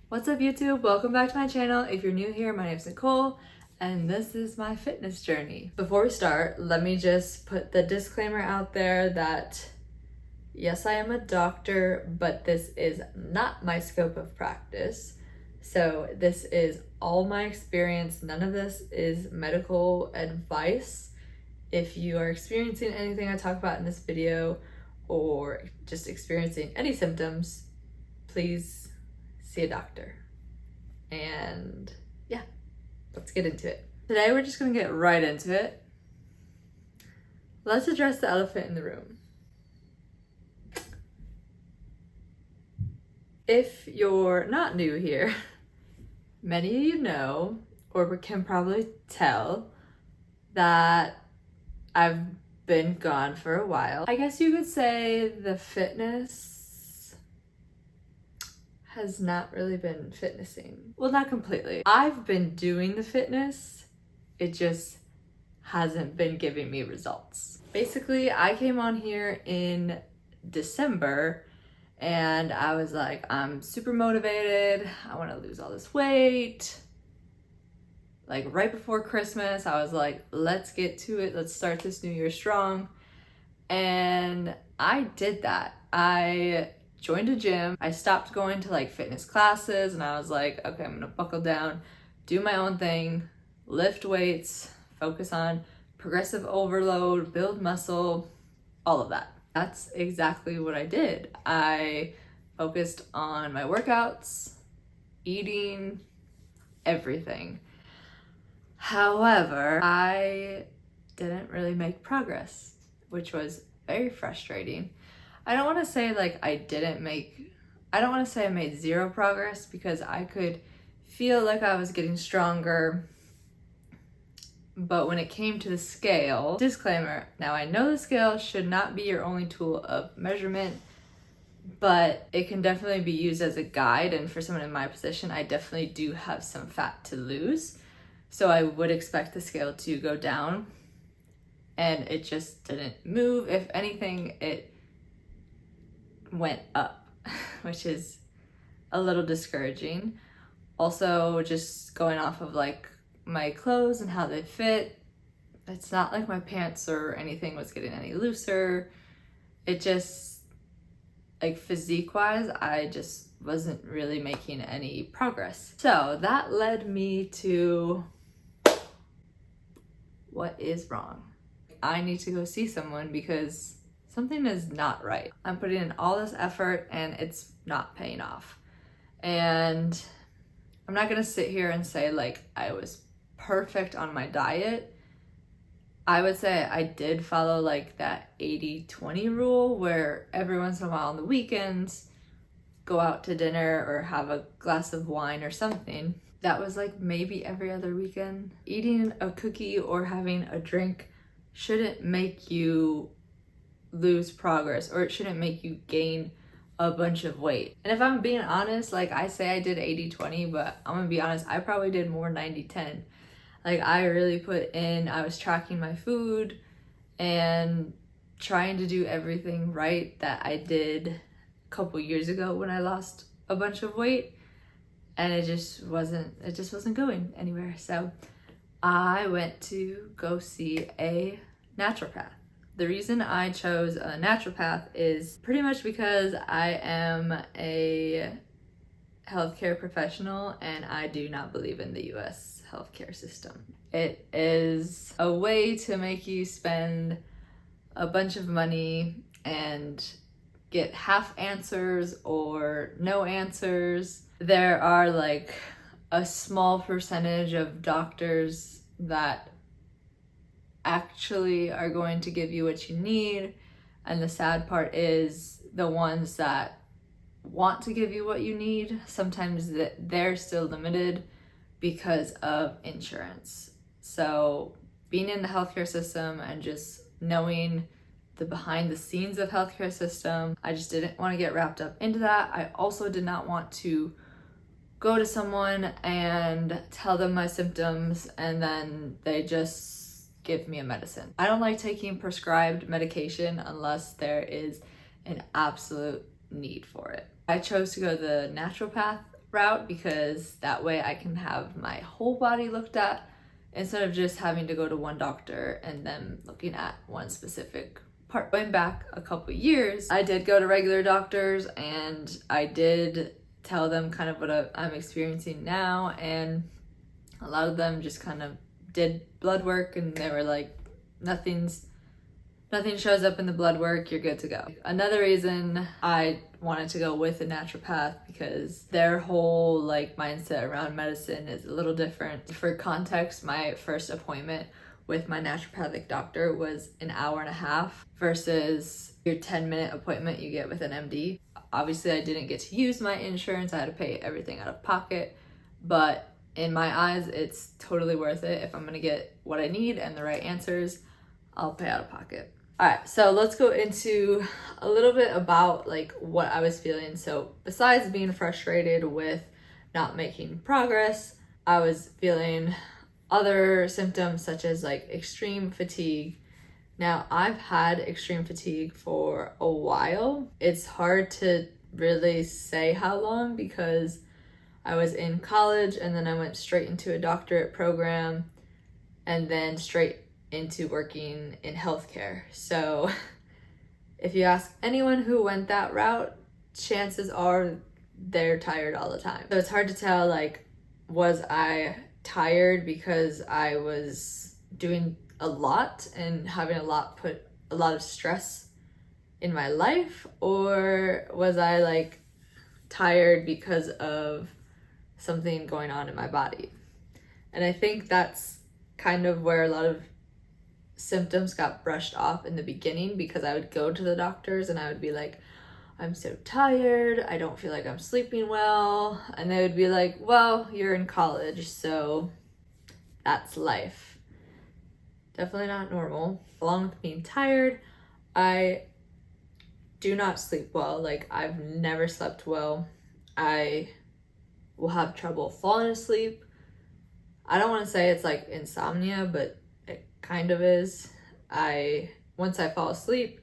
What's up YouTube? Welcome back to my channel. If you're new here, my name is Nicole and this is my fitness journey. Before we start, let me just put the disclaimer out there that yes, I am a doctor, but this is not my scope of practice. So this is all my experience. None of this is medical advice. If you are experiencing anything I talk about in this video or just experiencing any symptoms, please see a doctor. And yeah, let's get into it. Today we're just gonna get right into it. Let's address the elephant in the room. If you're not new here, many of you know or can probably tell that I've been gone for a while. I guess you could say the fitness has not really been fitnessing. Well, not completely. I've been doing the fitness, it just hasn't been giving me results. Basically, I came on here in December and I was like, I'm super motivated, I want to lose all this weight. Like right before Christmas, I was like, let's get to it, let's start this new year strong. And I did that. I joined a gym. I stopped going to like fitness classes and I was like, okay, I'm gonna buckle down, do my own thing, lift weights, focus on progressive overload, build muscle, all of that. That's exactly what I did. I focused on my workouts, eating, everything. However, I didn't really make progress, which was very frustrating. I don't want to say like I don't want to say I made zero progress because I could feel like I was getting stronger. But when it came to the scale, disclaimer, now I know the scale should not be your only tool of measurement, but it can definitely be used as a guide. And for someone in my position, I definitely do have some fat to lose. So I would expect the scale to go down, and it just didn't move. If anything, it went up, which is a little discouraging. Also, just going off of like my clothes and how they fit, it's not like my pants or anything was getting any looser. It just, like physique wise, I just wasn't really making any progress. So that led me to what is wrong. I need to go see someone because something is not right. I'm putting in all this effort and it's not paying off. And I'm not gonna sit here and say like I was perfect on my diet. I would say I did follow like that 80-20 rule where every once in a while on the weekends, go out to dinner or have a glass of wine or something. That was like maybe every other weekend. Eating a cookie or having a drink shouldn't make you lose progress, or it shouldn't make you gain a bunch of weight. And if I'm being honest, like I say I did 80-20, but I'm gonna be honest, I probably did more 90-10. Like I really put in, I was tracking my food and trying to do everything right that I did a couple years ago when I lost a bunch of weight, and it just wasn't going anywhere. So I went to go see a naturopath. The reason I chose a naturopath is pretty much because I am a healthcare professional and I do not believe in the US healthcare system. It is a way to make you spend a bunch of money and get half answers or no answers. There are like a small percentage of doctors that actually are going to give you what you need, and the sad part is the ones that want to give you what you need, sometimes they're still limited because of insurance. So being in the healthcare system and just knowing the behind the scenes of healthcare system, I just didn't want to get wrapped up into that. I also did not want to go to someone and tell them my symptoms and then they just give me a medicine. I don't like taking prescribed medication unless there is an absolute need for it. I chose to go the naturopath route, because that way I can have my whole body looked at instead of just having to go to one doctor and then looking at one specific part. Going back a couple years, I did go to regular doctors and I did tell them kind of what I'm experiencing now, and a lot of them just kind of did blood work and they were like, nothing shows up in the blood work, you're good to go. Another reason I wanted to go with a naturopath, because their whole like mindset around medicine is a little different. For context, my first appointment with my naturopathic doctor was an hour and a half versus your 10-minute appointment you get with an MD. Obviously, I didn't get to use my insurance. I had to pay everything out of pocket, but in my eyes, it's totally worth it. If I'm gonna get what I need and the right answers, I'll pay out of pocket. All right, so let's go into a little bit about like what I was feeling. So besides being frustrated with not making progress, I was feeling other symptoms such as like extreme fatigue. Now, I've had extreme fatigue for a while. It's hard to really say how long because I was in college and then I went straight into a doctorate program and then straight into working in healthcare. So if you ask anyone who went that route, chances are they're tired all the time. So it's hard to tell, like, was I tired because I was doing a lot and having put a lot of stress in my life, or was I like tired because of something going on in my body? And I think that's kind of where a lot of symptoms got brushed off in the beginning, because I would go to the doctors and I would be like, I'm so tired, I don't feel like I'm sleeping well, and they would be like, well, you're in college, so that's life. Definitely not normal. Along with being tired, I do not sleep well. Like, I've never slept well. I will have trouble falling asleep. I don't want to say it's like insomnia, but it kind of is. Once I fall asleep,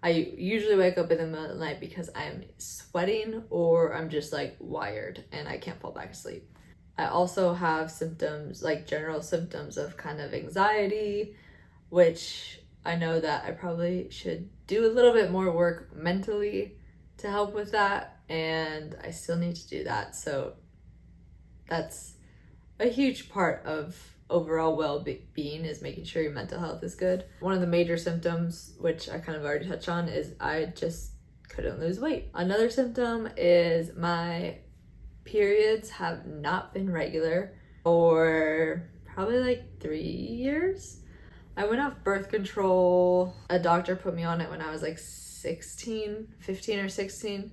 I usually wake up in the middle of the night because I'm sweating or I'm just like wired and I can't fall back asleep. I also have symptoms, like general symptoms of kind of anxiety, which I know that I probably should do a little bit more work mentally to help with that, and I still need to do that. So that's a huge part of overall well-being, is making sure your mental health is good. One of the major symptoms, which I kind of already touched on, is I just couldn't lose weight. Another symptom is my periods have not been regular for probably like 3 years. I went off birth control. A doctor put me on it when I was like 15 or 16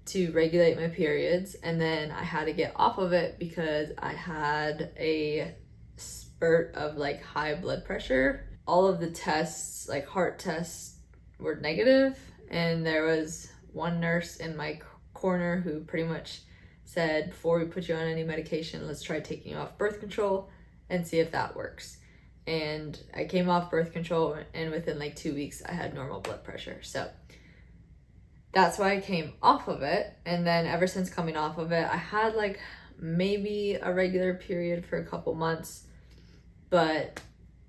to regulate my periods, and then I had to get off of it because I had a spurt of like high blood pressure. All of the tests, like heart tests, were negative, and there was one nurse in my corner who pretty much said, before we put you on any medication, let's try taking you off birth control and see if that works. And I came off birth control, and within like 2 weeks I had normal blood pressure. So that's why I came off of it. And then ever since coming off of it, I had like maybe a regular period for a couple months, but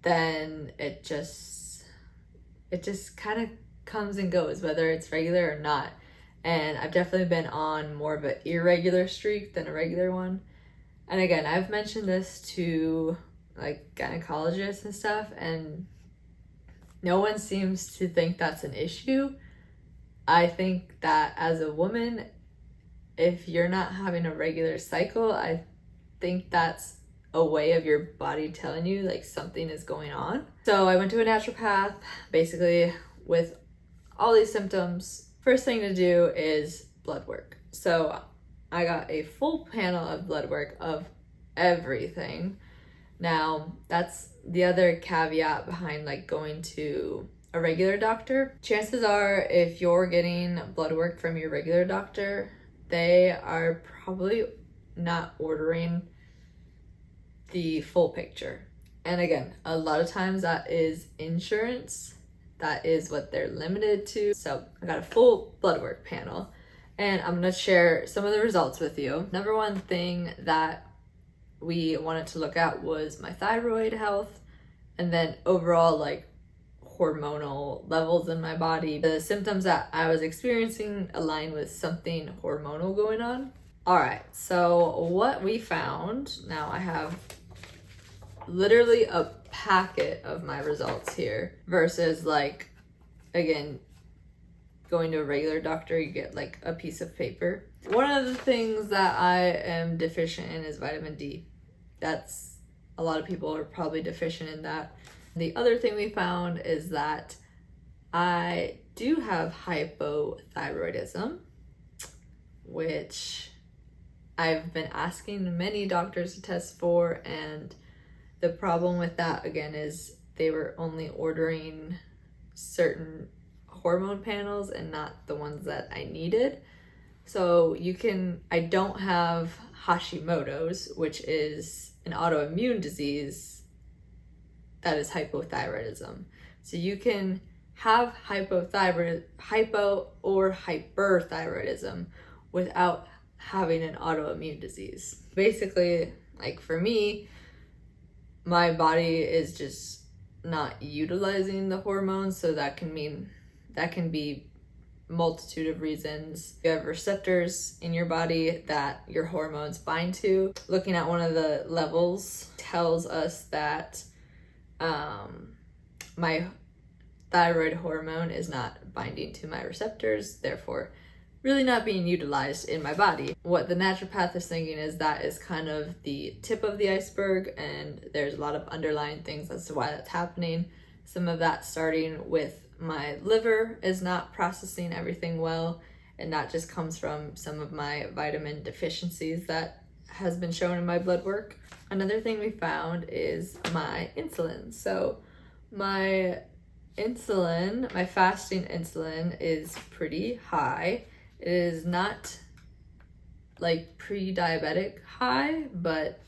then it just kind of comes and goes, whether it's regular or not. And I've definitely been on more of an irregular streak than a regular one. And again, I've mentioned this to like gynecologists and stuff, and no one seems to think that's an issue. I think that as a woman, if you're not having a regular cycle, I think that's a way of your body telling you like something is going on. So I went to a naturopath, basically with all these symptoms. First thing to do is blood work. So I got a full panel of blood work of everything. Now, that's the other caveat behind like going to a regular doctor. Chances are, if you're getting blood work from your regular doctor, they are probably not ordering the full picture. And again, a lot of times that is insurance. That is what they're limited to. So I got a full blood work panel. and I'm gonna share some of the results with you. Number one thing that we wanted to look at was my thyroid health, and then overall like hormonal levels in my body. The symptoms that I was experiencing align with something hormonal going on. All right, so what we found, now I have literally a packet of my results here versus like, again, going to a regular doctor, you get like a piece of paper. One of the things that I am deficient in is vitamin D. That's, a lot of people are probably deficient in that. The other thing we found is that I do have hypothyroidism, which I've been asking many doctors to test for, and the problem with that again is they were only ordering certain hormone panels and not the ones that I needed. So I don't have Hashimoto's, which is an autoimmune disease that is hypothyroidism. So you can have hypo or hyperthyroidism without having an autoimmune disease. Basically, like for me, my body is just not utilizing the hormones, so that can be multitude of reasons. You have receptors in your body that your hormones bind to. Looking at one of the levels tells us that my thyroid hormone is not binding to my receptors, therefore really not being utilized in my body. What the naturopath is thinking is that is kind of the tip of the iceberg, and there's a lot of underlying things as to why that's happening. Some of that starting with my liver is not processing everything well, and that just comes from some of my vitamin deficiencies that has been shown in my blood work. Another thing we found is my insulin. So my fasting insulin is pretty high. It is not like pre-diabetic high, but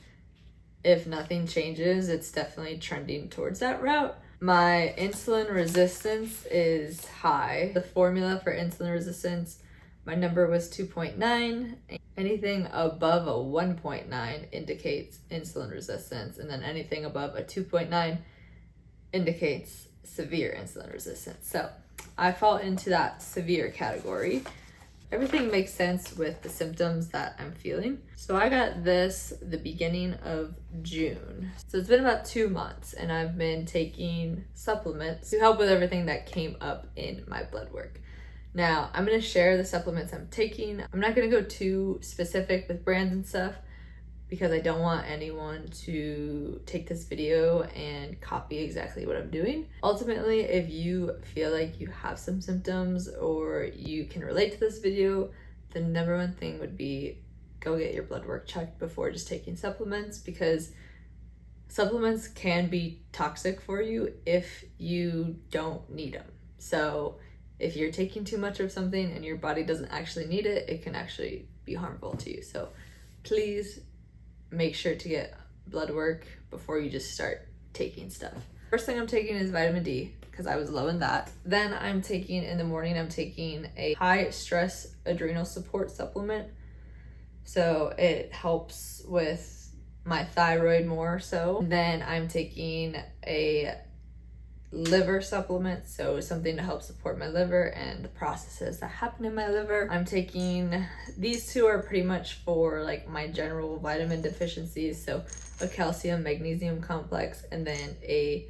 if nothing changes, it's definitely trending towards that route. My insulin resistance is high. The formula for insulin resistance, my number was 2.9. Anything above a 1.9 indicates insulin resistance, and then anything above a 2.9 indicates severe insulin resistance. So I fall into that severe category. Everything makes sense with the symptoms that I'm feeling. So I got this the beginning of June. So it's been about 2 months, and I've been taking supplements to help with everything that came up in my blood work. Now, I'm gonna share the supplements I'm taking. I'm not gonna go too specific with brands and stuff because I don't want anyone to take this video and copy exactly what I'm doing. Ultimately, if you feel like you have some symptoms or you can relate to this video, the number one thing would be go get your blood work checked before just taking supplements, because supplements can be toxic for you if you don't need them. So if you're taking too much of something and your body doesn't actually need it, it can actually be harmful to you. So please make sure to get blood work before you just start taking stuff. First thing I'm taking is vitamin D because I was low in that. Then I'm taking, in the morning, I'm taking a high stress adrenal support supplement. So it helps with my thyroid more so. And then I'm taking a liver supplement, so something to help support my liver and the processes that happen in my liver. I'm taking, these two are pretty much for like my general vitamin deficiencies, so a calcium magnesium complex and then a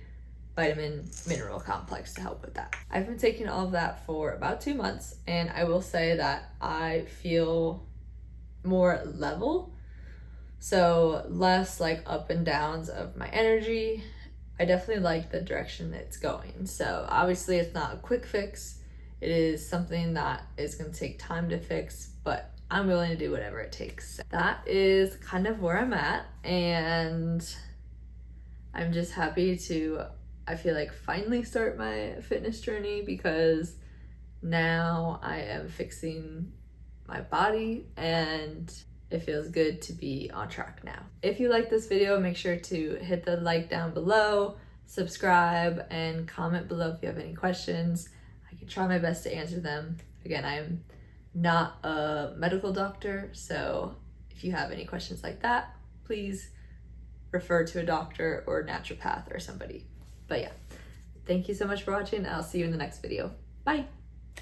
vitamin mineral complex to help with that. I've been taking all of that for about 2 months, and I will say that I feel more level, so less like up and downs of my energy. I definitely like the direction it's going. So obviously it's not a quick fix. It is something that is going to take time to fix, but I'm willing to do whatever it takes. That is kind of where I'm at, and I'm just happy to, I feel like, finally start my fitness journey, because now I am fixing my body and it feels good to be on track now. If you like this video, make sure to hit the like down below, subscribe, and comment below if you have any questions. I can try my best to answer them. Again, I'm not a medical doctor, so if you have any questions like that, please refer to a doctor or a naturopath or somebody. But yeah, thank you so much for watching. I'll see you in the next video. Bye.